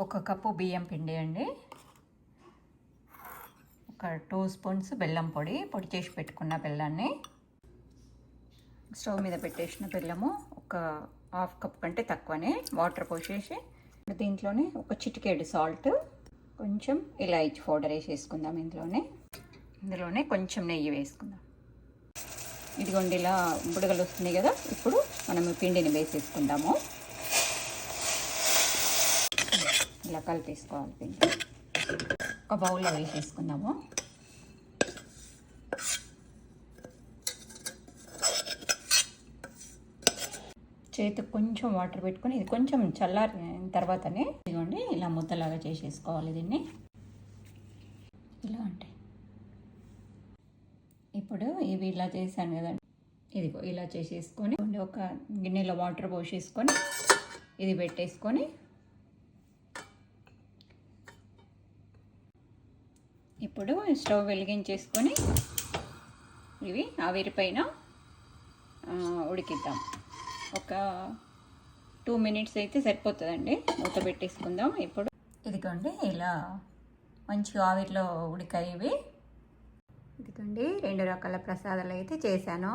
1 cup బియ్యం పిండి అండి, ఒక 2 స్పూన్స్ బెల్లం పొడి చేసి పెట్టుకున్న బెల్లాన్ని స్టవ్ మీద పెట్టేసిన బెల్లము ఒక 1/2 కప్ కంటే తక్కువనే వాటర్ పోసేసి దీంట్లోనే ఒక చిటికెడు సాల్ట్, కొంచెం ఇలాచీ పౌడర్ వేసేసుకుందాం. ఇందులోనే కొంచెం నెయ్యి వేసుకుందాం. ఇదిగోండి ఇలా బుడగలు వస్తున్నాయి కదా, ఇప్పుడు మనం పిండిని వేసేసుకుందాము. ఇలా కలిపేసుకోవాలి. పిండి ఒక బౌల్లో వేసేసుకుందాము. చేతికి కొంచెం వాటర్ పెట్టుకొని ఇది కొంచెం చల్లారిన తర్వాతనే ఇదిగోండి ఇలా ముద్దలాగా చేసేసుకోవాలి. దీన్ని ఇలా అంటే ఇప్పుడు ఇవి ఇలా చేశాను కదండి, ఇదిగో ఇలా చేసేసుకొని ఒక గిన్నెలో వాటర్ పోసేసుకొని ఇది పెట్టేసుకొని ఇప్పుడు స్టవ్ వెలిగించేసుకొని ఇవి ఆవిరిపైన ఉడికిద్దాం. ఒక 2 మినిట్స్ అయితే సరిపోతుందండి. మూత పెట్టేసుకుందాం. ఇప్పుడు ఇదిగోండి ఇలా మంచి ఆవిరిలో ఉడికాయి ఇవి. ఇదిగోండి 2 రకాల ప్రసాదాలు అయితే చేశాను.